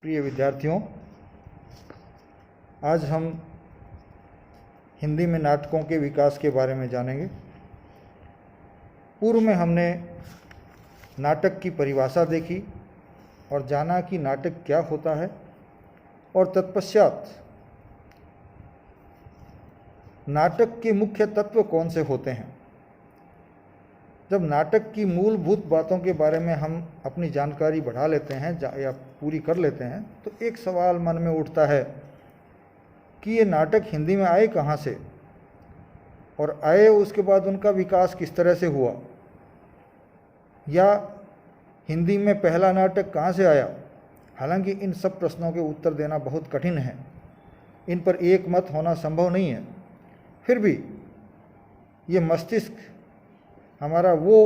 प्रिय विद्यार्थियों, आज हम हिंदी में नाटकों के विकास के बारे में जानेंगे। पूर्व में हमने नाटक की परिभाषा देखी और जाना कि नाटक क्या होता है, और तत्पश्चात नाटक के मुख्य तत्व कौन से होते हैं। जब नाटक की मूलभूत बातों के बारे में हम अपनी जानकारी बढ़ा लेते हैं या पूरी कर लेते हैं, तो एक सवाल मन में उठता है कि ये नाटक हिंदी में आए कहाँ से, और आए उसके बाद उनका विकास किस तरह से हुआ, या हिंदी में पहला नाटक कहाँ से आया। हालांकि इन सब प्रश्नों के उत्तर देना बहुत कठिन है, इन पर एक मत होना संभव नहीं है। फिर भी ये मस्तिष्क हमारा वो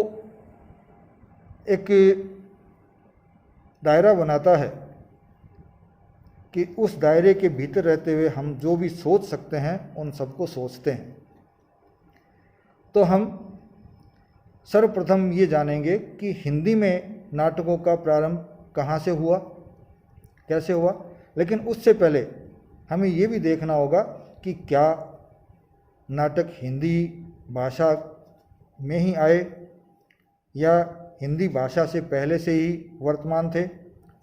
एक दायरा बनाता है कि उस दायरे के भीतर रहते हुए हम जो भी सोच सकते हैं उन सबको सोचते हैं। तो हम सर्वप्रथम ये जानेंगे कि हिंदी में नाटकों का प्रारंभ कहाँ से हुआ, कैसे हुआ। लेकिन उससे पहले हमें ये भी देखना होगा कि क्या नाटक हिंदी भाषा में ही आए या हिंदी भाषा से पहले से ही वर्तमान थे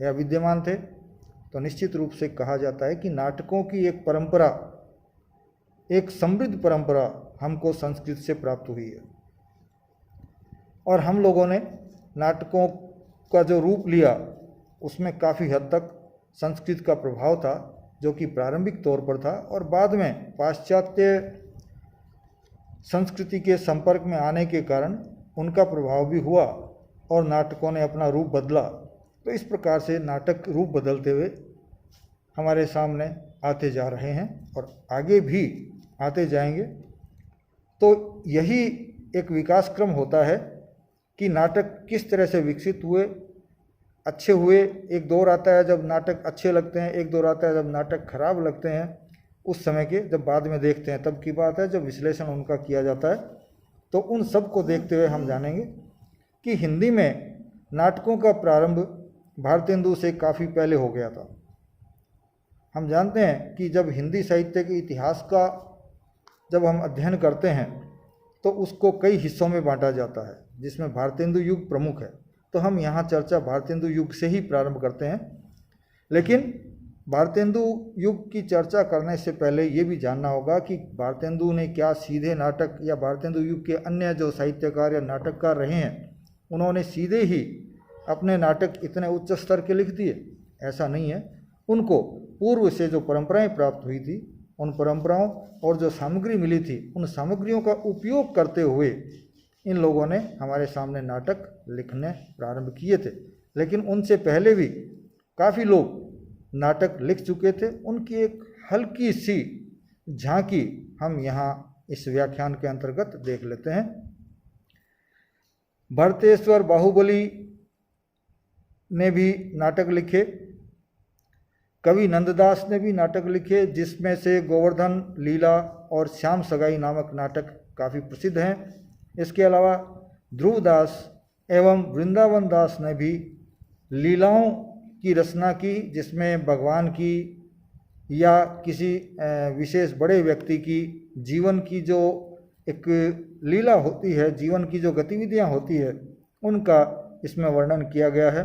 या विद्यमान थे। तो निश्चित रूप से कहा जाता है कि नाटकों की एक परंपरा, एक समृद्ध परंपरा हमको संस्कृत से प्राप्त हुई है, और हम लोगों ने नाटकों का जो रूप लिया उसमें काफ़ी हद तक संस्कृत का प्रभाव था, जो कि प्रारंभिक तौर पर था, और बाद में पाश्चात्य संस्कृति के संपर्क में आने के कारण उनका प्रभाव भी हुआ और नाटकों ने अपना रूप बदला। तो इस प्रकार से नाटक रूप बदलते हुए हमारे सामने आते जा रहे हैं और आगे भी आते जाएंगे। तो यही एक विकास क्रम होता है कि नाटक किस तरह से विकसित हुए, अच्छे हुए। एक दौर आता है जब नाटक अच्छे लगते हैं, एक दौर आता है जब नाटक खराब लगते हैं। उस समय के जब बाद में देखते हैं तब की बात है, जब विश्लेषण उनका किया जाता है। तो उन सब को देखते हुए हम जानेंगे कि हिंदी में नाटकों का प्रारंभ भारतेंदु से काफ़ी पहले हो गया था। हम जानते हैं कि जब हिंदी साहित्य के इतिहास का जब हम अध्ययन करते हैं तो उसको कई हिस्सों में बांटा जाता है, जिसमें भारतेंदु युग प्रमुख है। तो हम यहाँ चर्चा भारतेंदु युग से ही प्रारंभ करते हैं। लेकिन भारतेंदु युग की चर्चा करने से पहले ये भी जानना होगा कि भारतेंदु ने क्या सीधे नाटक, या भारतेंदु युग के अन्य जो साहित्यकार या नाटककार रहे हैं उन्होंने सीधे ही अपने नाटक इतने उच्च स्तर के लिख दिए? ऐसा नहीं है। उनको पूर्व से जो परंपराएं प्राप्त हुई थी, उन परंपराओं और जो सामग्री मिली थी, उन सामग्रियों का उपयोग करते हुए इन लोगों ने हमारे सामने नाटक लिखने प्रारंभ किए थे। लेकिन उनसे पहले भी काफ़ी लोग नाटक लिख चुके थे। उनकी एक हल्की सी झांकी हम यहाँ इस व्याख्यान के अंतर्गत देख लेते हैं। भरतेश्वर बाहुबली ने भी नाटक लिखे, कवि नंददास ने भी नाटक लिखे, जिसमें से गोवर्धन लीला और श्याम सगाई नामक नाटक काफ़ी प्रसिद्ध हैं। इसके अलावा ध्रुवदास एवं वृंदावन दास ने भी लीलाओं की रचना की, जिसमें भगवान की या किसी विशेष बड़े व्यक्ति की जीवन की जो एक लीला होती है, जीवन की जो गतिविधियां होती है, उनका इसमें वर्णन किया गया है।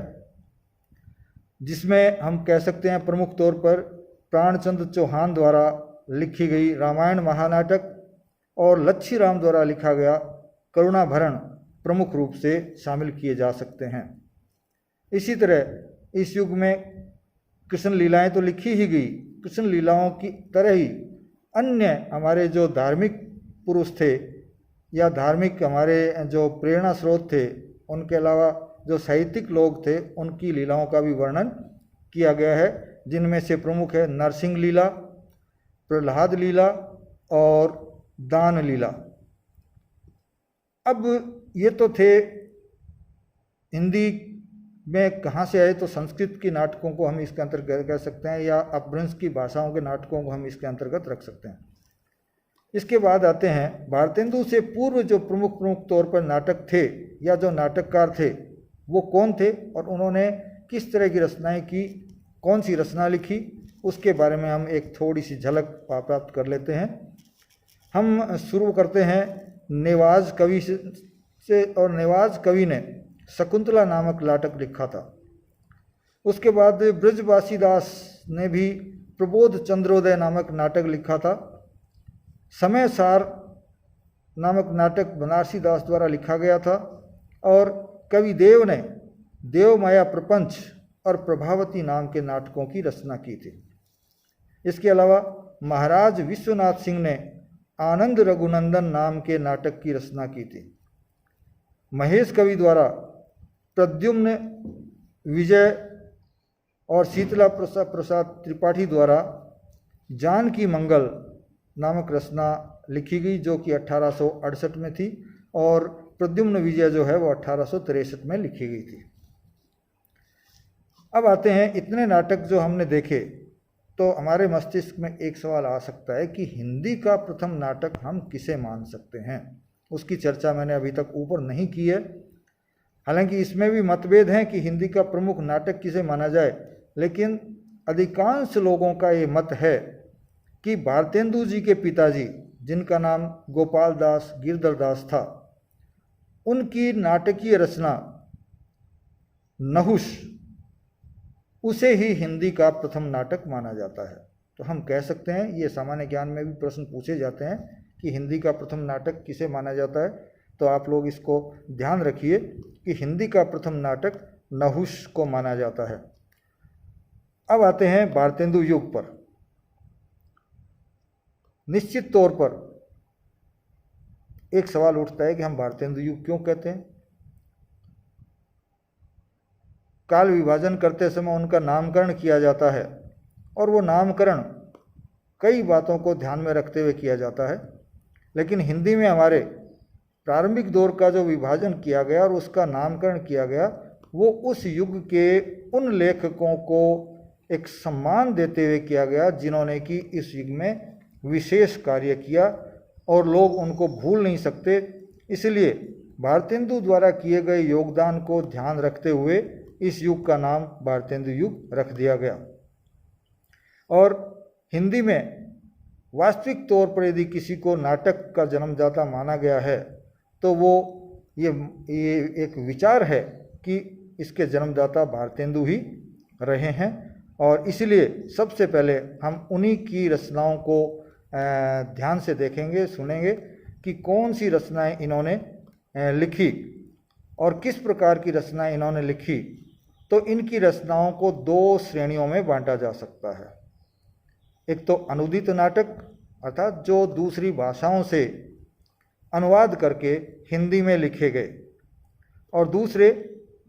जिसमें हम कह सकते हैं प्रमुख तौर पर प्राणचंद्र चौहान द्वारा लिखी गई रामायण महानाटक और लच्छी राम द्वारा लिखा गया करुणाभरण प्रमुख रूप से शामिल किए जा सकते हैं। इसी तरह इस युग में कृष्ण लीलाएं तो लिखी ही गई, कृष्ण लीलाओं की तरह ही अन्य हमारे जो धार्मिक पुरुष थे या धार्मिक हमारे जो प्रेरणा स्रोत थे, उनके अलावा जो साहित्यिक लोग थे, उनकी लीलाओं का भी वर्णन किया गया है, जिनमें से प्रमुख है नरसिंह लीला, प्रहलाद लीला और दान लीला। अब ये तो थे हिंदी में कहाँ से आए, तो संस्कृत की नाटकों को हम इसके अंतर्गत कह सकते हैं, या अपभ्रंश की भाषाओं के नाटकों को हम इसके अंतर्गत रख सकते हैं। इसके बाद आते हैं भारतेंदु से पूर्व जो प्रमुख तौर पर नाटक थे या जो नाटककार थे वो कौन थे और उन्होंने किस तरह की रचनाएं की, कौन सी रचना लिखी, उसके बारे में हम एक थोड़ी सी झलक प्राप्त कर लेते हैं। हम शुरू करते हैं नेवाज कवि से, और नेवाज कवि ने शकुंतला नामक नाटक लिखा था। उसके बाद ब्रजवासी दास ने भी प्रबोध चंद्रोदय नामक नाटक लिखा था। समय सार नामक नाटक बनारसी दास द्वारा लिखा गया था। और कवि देव ने देवमाया प्रपंच और प्रभावती नाम के नाटकों की रचना की थी। इसके अलावा महाराज विश्वनाथ सिंह ने आनंद रघुनंदन नाम के नाटक की रचना की थी। महेश कवि द्वारा प्रद्युम्न विजय और शीतला प्रसाद त्रिपाठी द्वारा जानकी मंगल नामक रचना लिखी गई, जो कि 1868 में थी, और प्रद्युम्न विजय जो है वो 1863 में लिखी गई थी। अब आते हैं, इतने नाटक जो हमने देखे, तो हमारे मस्तिष्क में एक सवाल आ सकता है कि हिंदी का प्रथम नाटक हम किसे मान सकते हैं। उसकी चर्चा मैंने अभी तक ऊपर नहीं की है। हालांकि इसमें भी मतभेद हैं कि हिंदी का प्रमुख नाटक किसे माना जाए, लेकिन अधिकांश लोगों का ये मत है कि भारतेंदु जी के पिताजी, जिनका नाम गोपाल दास गिरधर दास था, उनकी नाटकीय रचना नहुष, उसे ही हिंदी का प्रथम नाटक माना जाता है। तो हम कह सकते हैं, ये सामान्य ज्ञान में भी प्रश्न पूछे जाते हैं कि हिंदी का प्रथम नाटक किसे माना जाता है, तो आप लोग इसको ध्यान रखिए कि हिंदी का प्रथम नाटक नहुष को माना जाता है। अब आते हैं भारतेंदु युग पर। निश्चित तौर पर एक सवाल उठता है कि हम भारतेंदु युग क्यों कहते हैं। काल विभाजन करते समय उनका नामकरण किया जाता है, और वो नामकरण कई बातों को ध्यान में रखते हुए किया जाता है। लेकिन हिंदी में हमारे प्रारंभिक दौर का जो विभाजन किया गया और उसका नामकरण किया गया, वो उस युग के उन लेखकों को एक सम्मान देते हुए किया गया जिन्होंने कि इस युग में विशेष कार्य किया, और लोग उनको भूल नहीं सकते। इसलिए भारतेंदु द्वारा किए गए योगदान को ध्यान रखते हुए इस युग का नाम भारतेंदु युग रख दिया गया। और हिंदी में वास्तविक तौर पर यदि किसी को नाटक का जन्मदाता माना गया है, तो वो ये एक विचार है कि इसके जन्मदाता भारतेंदु ही रहे हैं। और इसलिए सबसे पहले हम उन्हीं की रचनाओं को ध्यान से देखेंगे, सुनेंगे कि कौन सी रचनाएं इन्होंने लिखी और किस प्रकार की रचनाएं इन्होंने लिखी। तो इनकी रचनाओं को दो श्रेणियों में बांटा जा सकता है। एक तो अनुदित नाटक, अर्थात जो दूसरी भाषाओं से अनुवाद करके हिंदी में लिखे गए, और दूसरे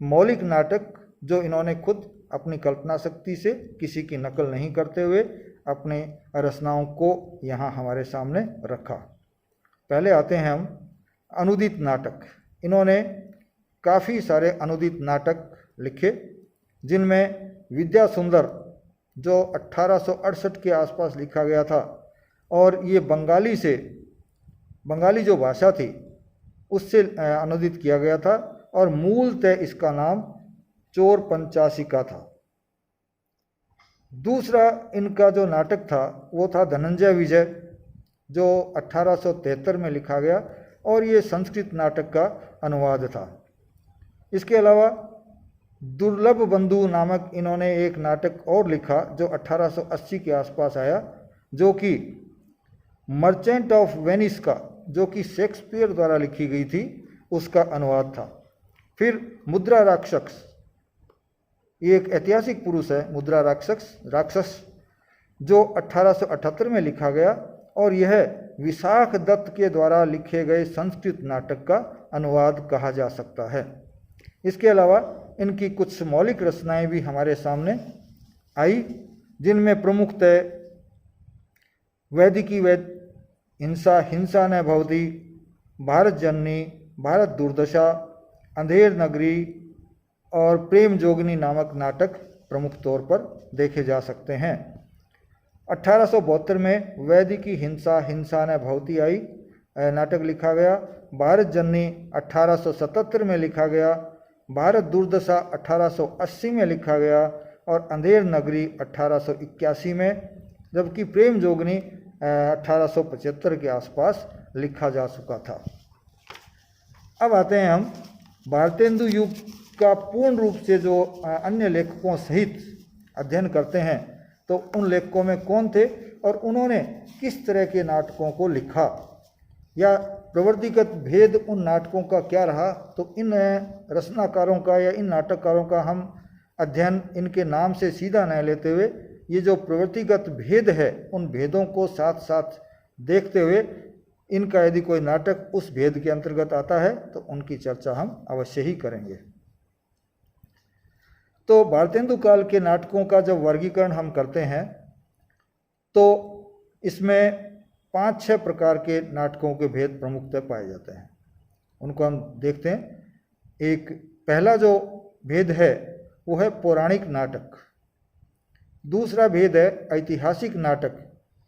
मौलिक नाटक, जो इन्होंने खुद अपनी कल्पना शक्ति से किसी की नकल नहीं करते हुए अपने रचनाओं को यहाँ हमारे सामने रखा। पहले आते हैं हम अनुदित नाटक। इन्होंने काफ़ी सारे अनुदित नाटक लिखे, जिनमें विद्या सुंदर जो 1868 के आसपास लिखा गया था, और ये बंगाली जो भाषा थी उससे अनुदित किया गया था, और मूलतः इसका नाम चोर पंचाशिका था। दूसरा इनका जो नाटक था वो था धनंजय विजय, जो 1873 में लिखा गया, और ये संस्कृत नाटक का अनुवाद था। इसके अलावा दुर्लभ बंधु नामक इन्होंने एक नाटक और लिखा जो 1880 के आसपास आया, जो कि मर्चेंट ऑफ वेनिस का, जो कि शेक्सपियर द्वारा लिखी गई थी, उसका अनुवाद था। फिर मुद्रा राक्षस, ये एक ऐतिहासिक पुरुष है, मुद्रा राक्षस, जो 1878 में लिखा गया, और यह विशाख दत्त के द्वारा लिखे गए संस्कृत नाटक का अनुवाद कहा जा सकता है। इसके अलावा इनकी कुछ मौलिक रचनाएं भी हमारे सामने आई, जिनमें प्रमुखतः वैदिकी हिंसा न भवती, भारत जननी, भारत दुर्दशा, अंधेर नगरी और प्रेम जोगिनी नामक नाटक प्रमुख तौर पर देखे जा सकते हैं। 1872 में वैदिकी हिंसा न भवती आई नाटक लिखा गया। भारत जननी 1877 में लिखा गया। भारत दुर्दशा 1880 में लिखा गया। और अंधेर नगरी 1881 में, जबकि प्रेम जोगनी 1875 के आसपास लिखा जा चुका था। अब आते हैं हम भारतेंदु युग का पूर्ण रूप से जो अन्य लेखकों सहित अध्ययन करते हैं, तो उन लेखकों में कौन थे और उन्होंने किस तरह के नाटकों को लिखा, या प्रवृत्तिगत भेद उन नाटकों का क्या रहा। तो इन रचनाकारों का या इन नाटककारों का हम अध्ययन इनके नाम से सीधा न लेते हुए, ये जो प्रवृत्तिगत भेद है उन भेदों को साथ साथ देखते हुए, इनका यदि कोई नाटक उस भेद के अंतर्गत आता है तो उनकी चर्चा हम अवश्य ही करेंगे। तो भारतेंदु काल के नाटकों का जब वर्गीकरण हम करते हैं तो इसमें 5-6 प्रकार के नाटकों के भेद प्रमुखतः पाए जाते हैं। उनको हम देखते हैं। एक पहला जो भेद है वो है पौराणिक नाटक। दूसरा भेद है ऐतिहासिक नाटक।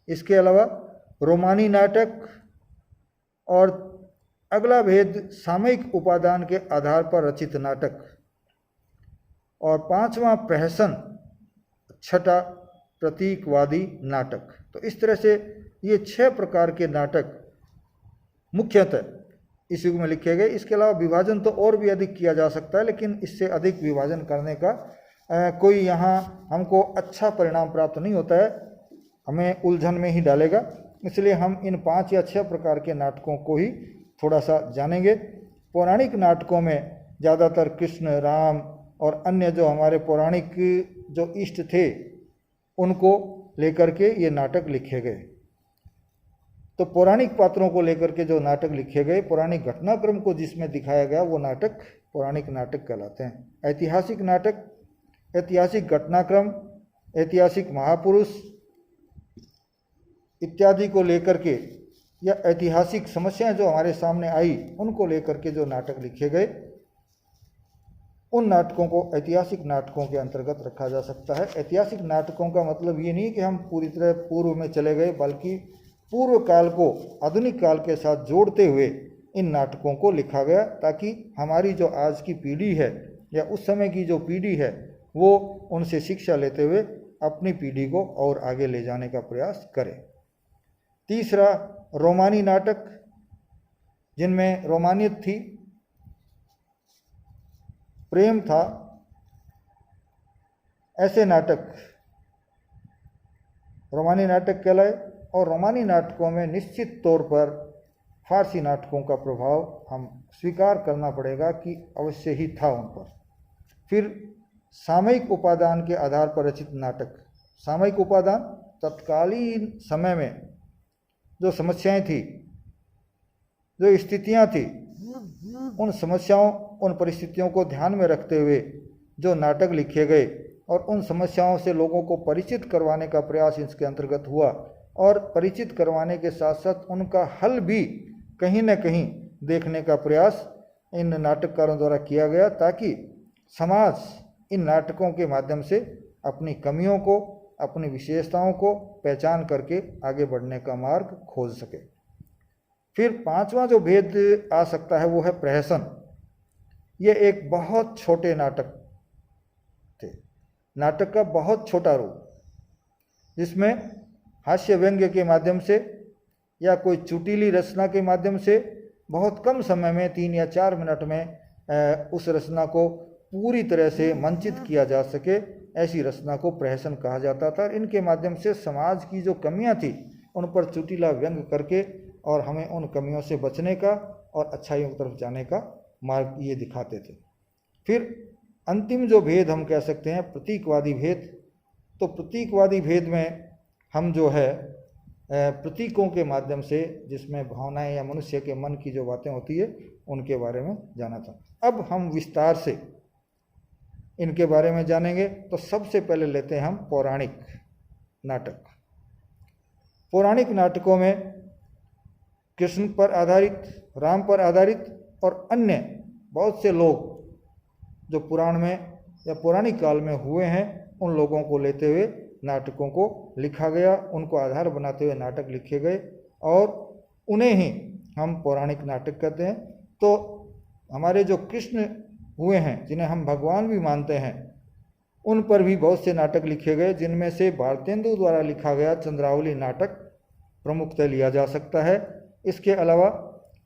इसके अलावा रोमानी नाटक, और अगला भेद सामयिक उपादान के आधार पर रचित नाटक, और 5वां प्रहसन, 6ठा प्रतीकवादी नाटक। तो इस तरह से ये 6 प्रकार के नाटक मुख्यतः इस युग में लिखे गए। इसके अलावा विभाजन तो और भी अधिक किया जा सकता है, लेकिन इससे अधिक विभाजन करने का कोई यहाँ हमको अच्छा परिणाम प्राप्त नहीं होता है, हमें उलझन में ही डालेगा। इसलिए हम इन 5 या 6 प्रकार के नाटकों को ही थोड़ा सा जानेंगे। पौराणिक नाटकों में ज़्यादातर कृष्ण, राम और अन्य जो हमारे पौराणिक जो इष्ट थे उनको लेकर के ये नाटक लिखे गए। तो पौराणिक पात्रों को लेकर के जो नाटक लिखे गए, पौराणिक घटनाक्रम को जिसमें दिखाया गया, वो नाटक पौराणिक नाटक कहलाते हैं। ऐतिहासिक नाटक, ऐतिहासिक घटनाक्रम, ऐतिहासिक महापुरुष इत्यादि को लेकर के, या ऐतिहासिक समस्याएं जो हमारे सामने आई उनको लेकर के जो नाटक लिखे गए, उन नाटकों को ऐतिहासिक नाटकों के अंतर्गत रखा जा सकता है। ऐतिहासिक नाटकों का मतलब ये नहीं कि हम पूरी तरह पूर्व में चले गए, बल्कि पूर्व काल को आधुनिक काल के साथ जोड़ते हुए इन नाटकों को लिखा गया, ताकि हमारी जो आज की पीढ़ी है या उस समय की जो पीढ़ी है वो उनसे शिक्षा लेते हुए अपनी पीढ़ी को और आगे ले जाने का प्रयास करे। तीसरा रोमानी नाटक, जिनमें रोमानियत थी, प्रेम था, ऐसे नाटक रोमानी नाटक कहलाए। और रोमानी नाटकों में निश्चित तौर पर फारसी नाटकों का प्रभाव हम स्वीकार करना पड़ेगा कि अवश्य ही था उन पर। फिर सामयिक उपादान के आधार पर रचित नाटक। सामयिक उपादान तत्कालीन समय में जो समस्याएं थी, जो स्थितियां थी, उन समस्याओं, उन परिस्थितियों को ध्यान में रखते हुए जो नाटक लिखे गए और उन समस्याओं से लोगों को परिचित करवाने का प्रयास इसके अंतर्गत हुआ, और परिचित करवाने के साथ साथ उनका हल भी कहीं न कहीं देखने का प्रयास इन नाटककारों द्वारा किया गया, ताकि समाज इन नाटकों के माध्यम से अपनी कमियों को, अपनी विशेषताओं को पहचान करके आगे बढ़ने का मार्ग खोज सके। फिर 5वां जो भेद आ सकता है वो है प्रहसन। ये एक बहुत छोटे नाटक थे, नाटक का बहुत छोटा रूप, जिसमें हास्य व्यंग्य के माध्यम से या कोई चुटीली रचना के माध्यम से बहुत कम समय में 3 या 4 मिनट में उस रचना को पूरी तरह से मंचित किया जा सके, ऐसी रचना को प्रहसन कहा जाता था। इनके माध्यम से समाज की जो कमियां थी उन पर चुटीला व्यंग्य करके और हमें उन कमियों से बचने का और अच्छाइयों की तरफ जाने का मार्ग ये दिखाते थे। फिर अंतिम जो भेद हम कह सकते हैं प्रतीकवादी भेद। तो प्रतीकवादी भेद में हम जो है प्रतीकों के माध्यम से, जिसमें भावनाएं या मनुष्य के मन की जो बातें होती है उनके बारे में जाना था। अब हम विस्तार से इनके बारे में जानेंगे। तो सबसे पहले लेते हैं हम पौराणिक नाटक। पौराणिक नाटकों में कृष्ण पर आधारित, राम पर आधारित और अन्य बहुत से लोग जो पुराण में या पौराणिक काल में हुए हैं उन लोगों को लेते हुए नाटकों को लिखा गया, उनको आधार बनाते हुए नाटक लिखे गए और उन्हें ही हम पौराणिक नाटक कहते हैं। तो हमारे जो कृष्ण हुए हैं, जिन्हें हम भगवान भी मानते हैं, उन पर भी बहुत से नाटक लिखे गए, जिनमें से भारतेंदु द्वारा लिखा गया चंद्रावली नाटक प्रमुखतः लिया जा सकता है। इसके अलावा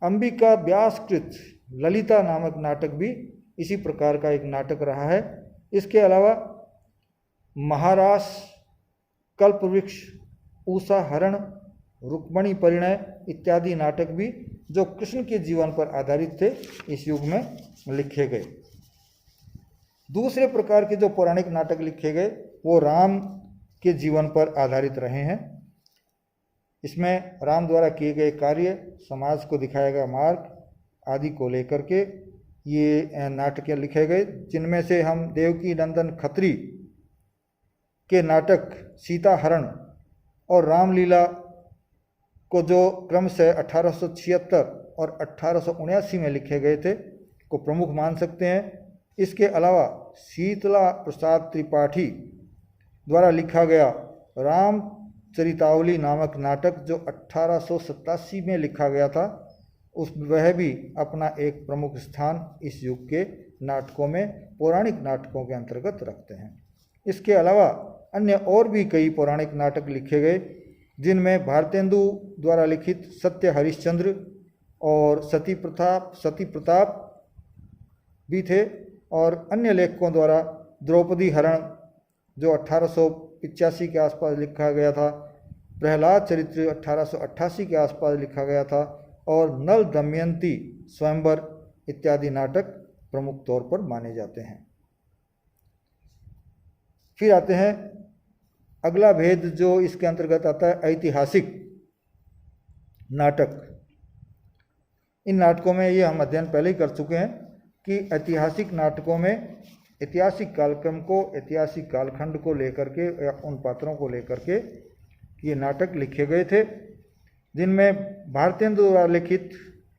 अंबिका व्यासकृत ललिता नामक नाटक भी इसी प्रकार का एक नाटक रहा है। इसके अलावा महारास, कल्पवृक्ष, उषा हरण, रुक्मणी परिणय इत्यादि नाटक भी जो कृष्ण के जीवन पर आधारित थे इस युग में लिखे गए। दूसरे प्रकार के जो पौराणिक नाटक लिखे गए वो राम के जीवन पर आधारित रहे हैं। इसमें राम द्वारा किए गए कार्य, समाज को दिखाया गया मार्ग आदि को लेकर के ये नाटक लिखे गए, जिनमें से हम देवकी नंदन खत्री के नाटक सीता हरण और रामलीला को जो क्रमशः 1876 और 1879 में लिखे गए थे को प्रमुख मान सकते हैं। इसके अलावा शीतला प्रसाद त्रिपाठी द्वारा लिखा गया रामचरितावली नामक नाटक जो 1887 में लिखा गया था, वह भी अपना एक प्रमुख स्थान इस युग के नाटकों में, पौराणिक नाटकों के अंतर्गत रखते हैं। इसके अलावा अन्य और भी कई पौराणिक नाटक लिखे गए, जिनमें भारतेंदु द्वारा लिखित सत्य हरिश्चंद्र और सती प्रताप भी थे, और अन्य लेखकों द्वारा द्रौपदी हरण जो 1885 के आसपास लिखा गया था, प्रहलाद चरित्र 1888 के आसपास लिखा गया था, और नल दमयंती स्वयंवर इत्यादि नाटक प्रमुख तौर पर माने जाते हैं। फिर आते हैं अगला भेद जो इसके अंतर्गत आता है, ऐतिहासिक नाटक। इन नाटकों में ये हम अध्ययन पहले ही कर चुके हैं कि ऐतिहासिक नाटकों में ऐतिहासिक कालक्रम को, ऐतिहासिक कालखंड को लेकर के या उन पात्रों को लेकर के ये नाटक लिखे गए थे, जिनमें भारतेंदु द्वारा लिखित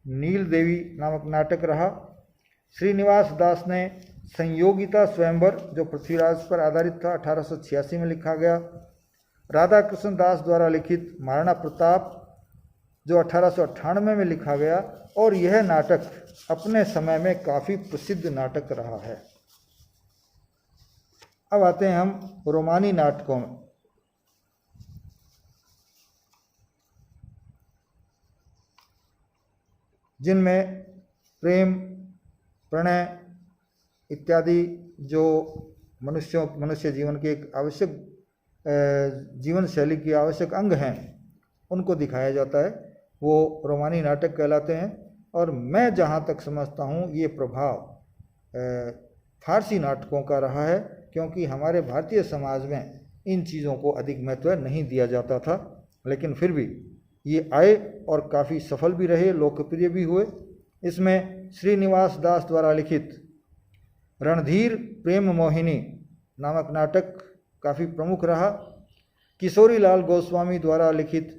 नील देवी नामक नाटक रहा। श्रीनिवास दास ने संयोगिता स्वयंवर जो पृथ्वीराज पर आधारित था 1886 में लिखा गया। राधा कृष्ण दास द्वारा लिखित महाराणा प्रताप जो 1898 में लिखा गया, और यह नाटक अपने समय में काफ़ी प्रसिद्ध नाटक रहा है। अब आते हैं हम रोमानी नाटकों में। जिनमें प्रेम, प्रणय इत्यादि जो मनुष्य जीवन के एक आवश्यक जीवन शैली की आवश्यक अंग हैं उनको दिखाया जाता है, वो रोमानी नाटक कहलाते हैं। और मैं जहाँ तक समझता हूँ ये प्रभाव फारसी नाटकों का रहा है, क्योंकि हमारे भारतीय समाज में इन चीज़ों को अधिक महत्व नहीं दिया जाता था, लेकिन फिर भी ये आए और काफ़ी सफल भी रहे, लोकप्रिय भी हुए। इसमें श्रीनिवास दास द्वारा लिखित रणधीर प्रेम मोहिनी नामक नाटक काफ़ी प्रमुख रहा। किशोरी लाल गोस्वामी द्वारा लिखित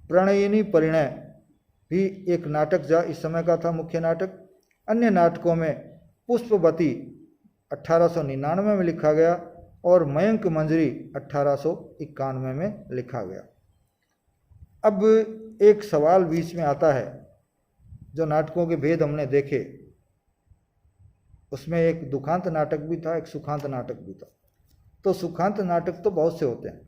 प्रणयिनी परिणय भी एक नाटक जा इस समय का था, मुख्य नाटक। अन्य नाटकों में पुष्पवती 1899 में लिखा गया और मयंक मंजरी 1891 में लिखा गया। अब एक सवाल बीच में आता है, जो नाटकों के भेद हमने देखे उसमें एक दुखांत नाटक भी था, एक सुखांत नाटक भी था। तो सुखांत नाटक तो बहुत से होते हैं,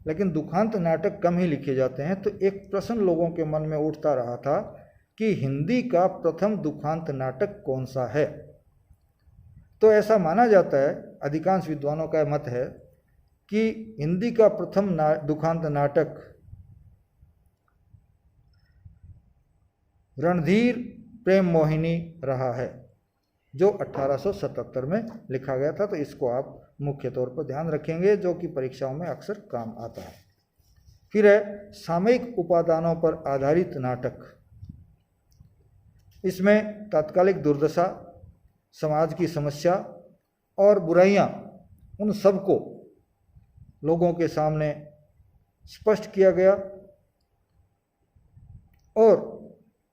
लेकिन दुखांत नाटक कम ही लिखे जाते हैं। तो एक प्रश्न लोगों के मन में उठता रहा था कि हिंदी का प्रथम दुखांत नाटक कौन सा है। तो ऐसा माना जाता है, अधिकांश विद्वानों का मत है कि हिंदी का प्रथम दुखांत नाटक रणधीर प्रेम मोहिनी रहा है, जो 1877 में लिखा गया था। तो इसको आप मुख्य तौर पर ध्यान रखेंगे, जो कि परीक्षाओं में अक्सर काम आता है। फिर है सामयिक उपादानों पर आधारित नाटक। इसमें तात्कालिक दुर्दशा, समाज की समस्या और बुराइयां, उन सब को लोगों के सामने स्पष्ट किया गया और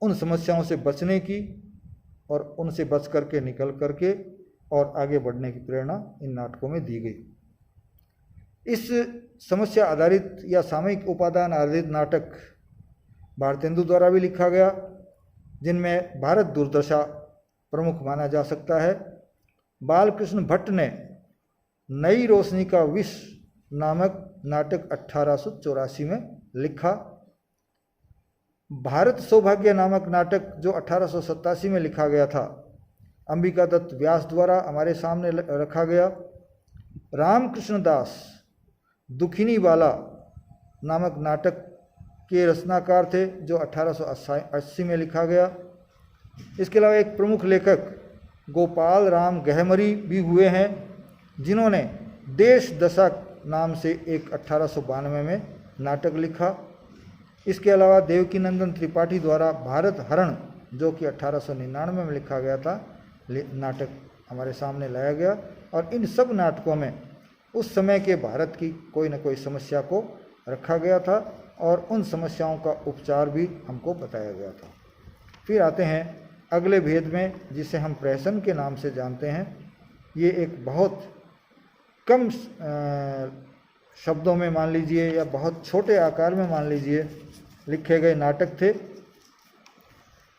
उन समस्याओं से बचने की और उनसे बच करके निकल करके और आगे बढ़ने की प्रेरणा इन नाटकों में दी गई। इस समस्या आधारित या सामयिक उपादान आधारित नाटक भारतेंदु द्वारा भी लिखा गया, जिनमें भारत दुर्दशा प्रमुख माना जा सकता है। बालकृष्ण भट्ट ने नई रोशनी का विष नामक नाटक 1884 में लिखा। भारत सौभाग्य नामक नाटक जो 1887 में लिखा गया था, अंबिका दत्त व्यास द्वारा हमारे सामने रखा गया। रामकृष्ण दास दुखिनी वाला नामक नाटक के रचनाकार थे जो 1880 में लिखा गया। इसके अलावा एक प्रमुख लेखक गोपाल राम गहमरी भी हुए हैं, जिन्होंने देश दशक नाम से एक 1892 में नाटक लिखा। इसके अलावा देवकीनंदन त्रिपाठी द्वारा भारत हरण जो कि 1899 में लिखा गया था नाटक हमारे सामने लाया गया। और इन सब नाटकों में उस समय के भारत की कोई न कोई समस्या को रखा गया था और उन समस्याओं का उपचार भी हमको बताया गया था। फिर आते हैं अगले भेद में, जिसे हम प्रहसन के नाम से जानते हैं। ये एक बहुत कम शब्दों में मान लीजिए या बहुत छोटे आकार में मान लीजिए लिखे गए नाटक थे,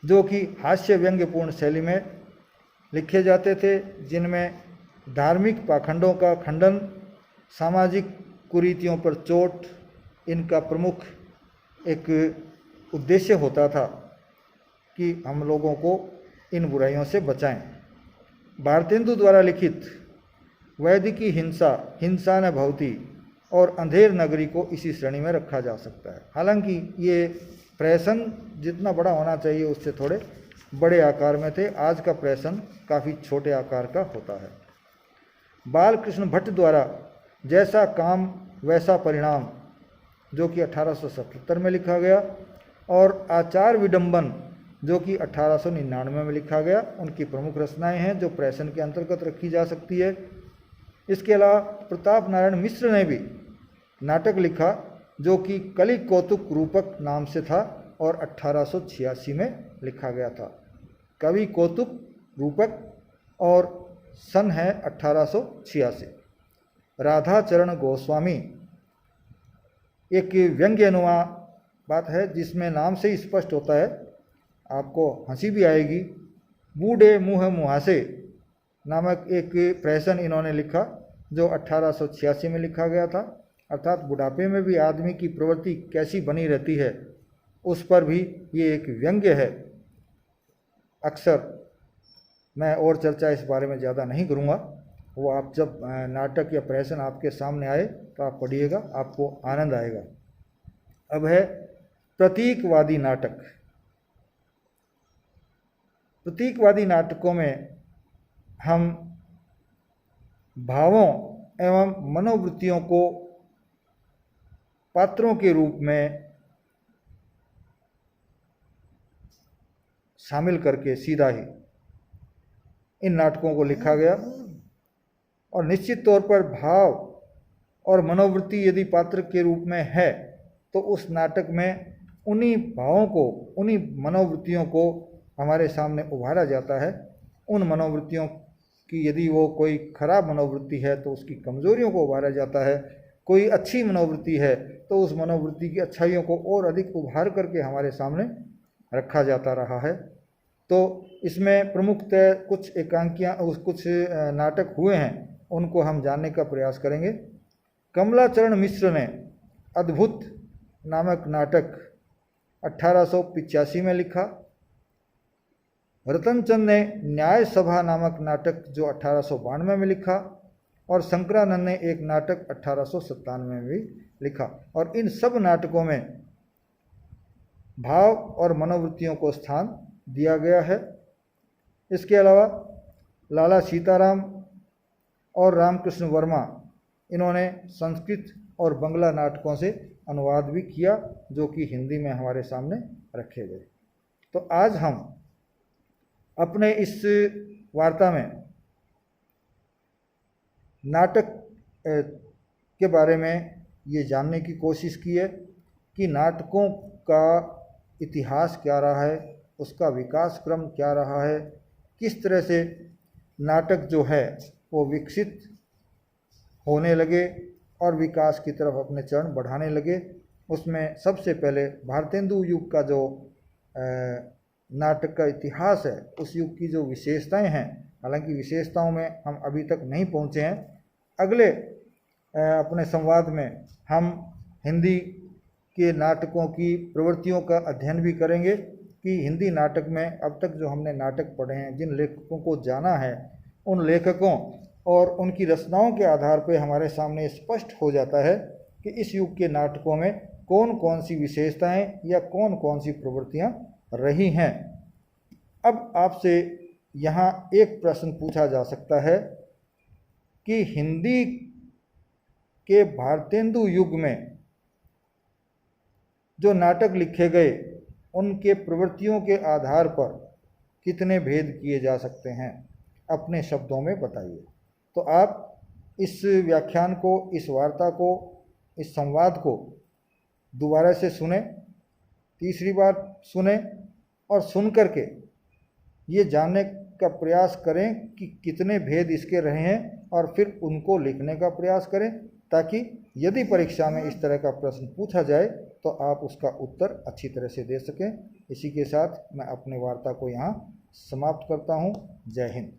जो कि हास्य व्यंग्यपूर्ण शैली में लिखे जाते थे, जिनमें धार्मिक पाखंडों का खंडन, सामाजिक कुरीतियों पर चोट इनका प्रमुख एक उद्देश्य होता था कि हम लोगों को इन बुराइयों से बचाएं। भारतेंदु द्वारा लिखित वैदिकी हिंसा, हिंसा न भवती और अंधेर नगरी को इसी श्रेणी में रखा जा सकता है। हालांकि ये प्रहसन जितना बड़ा होना चाहिए उससे थोड़े बड़े आकार में थे। आज का प्रहसन काफ़ी छोटे आकार का होता है। बालकृष्ण भट्ट द्वारा जैसा काम वैसा परिणाम जो कि 1877 में लिखा गया, और आचार विडंबन जो कि 1899 में लिखा गया, उनकी प्रमुख रचनाएं हैं जो प्रहसन के अंतर्गत रखी जा सकती है। इसके अलावा प्रताप नारायण मिश्र ने भी नाटक लिखा जो कि कलि कौतुक रूपक नाम से था और 1886 में लिखा गया था। कवि कौतुक रूपक और सन है 1886। राधाचरण गोस्वामी एक व्यंग्यनुमा बात है जिसमें नाम से ही स्पष्ट होता है, आपको हंसी भी आएगी। बूढ़े मुँह मुहासे नामक एक प्रहसन इन्होंने लिखा जो 1886 में लिखा गया था। अर्थात बुढ़ापे में भी आदमी की प्रवृत्ति कैसी बनी रहती है उस पर भी ये एक व्यंग्य है। अक्सर मैं और चर्चा इस बारे में ज़्यादा नहीं करूँगा, वो आप जब नाटक या प्रहसन आपके सामने आए तो आप पढ़िएगा, आपको आनंद आएगा। अब है प्रतीकवादी नाटक। प्रतीकवादी नाटकों में हम भावों एवं मनोवृत्तियों को पात्रों के रूप में शामिल करके सीधा ही इन नाटकों को लिखा गया। और निश्चित तौर पर भाव और मनोवृत्ति यदि पात्र के रूप में है तो उस नाटक में उन्हीं भावों को, उन्हीं मनोवृत्तियों को हमारे सामने उभारा जाता है। उन मनोवृत्तियों की यदि वो कोई खराब मनोवृत्ति है तो उसकी कमजोरियों को उभारा जाता है, कोई अच्छी मनोवृत्ति है तो उस मनोवृत्ति की अच्छाइयों को और अधिक उभार करके हमारे सामने रखा जाता रहा है। तो इसमें प्रमुखतः कुछ एकांकियाँ, कुछ नाटक हुए हैं, उनको हम जानने का प्रयास करेंगे। कमलाचरण मिश्र ने अद्भुत नामक नाटक 1885 में लिखा। रतनचंद ने न्याय सभा नामक नाटक जो 1892 में लिखा, और शंकरानंद ने एक नाटक 1897 में भी लिखा। और इन सब नाटकों में भाव और मनोवृत्तियों को स्थान दिया गया है। इसके अलावा लाला सीताराम और रामकृष्ण वर्मा, इन्होंने संस्कृत और बंगला नाटकों से अनुवाद भी किया जो कि हिंदी में हमारे सामने रखे गए। तो आज हम अपने इस वार्ता में नाटक के बारे में ये जानने की कोशिश की है कि नाटकों का इतिहास क्या रहा है, उसका विकास क्रम क्या रहा है, किस तरह से नाटक जो है वो विकसित होने लगे और विकास की तरफ अपने चरण बढ़ाने लगे। उसमें सबसे पहले भारतेंदु युग का जो नाटक का इतिहास है, उस युग की जो विशेषताएं हैं, हालांकि विशेषताओं में हम अभी तक नहीं पहुंचे हैं, अगले अपने संवाद में हम हिंदी के नाटकों की प्रवृत्तियों का अध्ययन भी करेंगे कि हिंदी नाटक में अब तक जो हमने नाटक पढ़े हैं, जिन लेखकों को जाना है, उन लेखकों और उनकी रचनाओं के आधार पर हमारे सामने स्पष्ट हो जाता है कि इस युग के नाटकों में कौन कौन सी विशेषताएं या कौन कौन सी प्रवृत्तियां रही हैं। अब आपसे यहाँ एक प्रश्न पूछा जा सकता है कि हिंदी के भारतेंदु युग में जो नाटक लिखे गए उनके प्रवृत्तियों के आधार पर कितने भेद किए जा सकते हैं, अपने शब्दों में बताइए। तो आप इस व्याख्यान को, इस वार्ता को, इस संवाद को दोबारा से सुने, तीसरी बार सुने और सुन करके ये जानने का प्रयास करें कि कितने भेद इसके रहे हैं और फिर उनको लिखने का प्रयास करें, ताकि यदि परीक्षा में इस तरह का प्रश्न पूछा जाए तो आप उसका उत्तर अच्छी तरह से दे सकें। इसी के साथ मैं अपने वार्ता को यहाँ समाप्त करता हूँ। जय हिंद।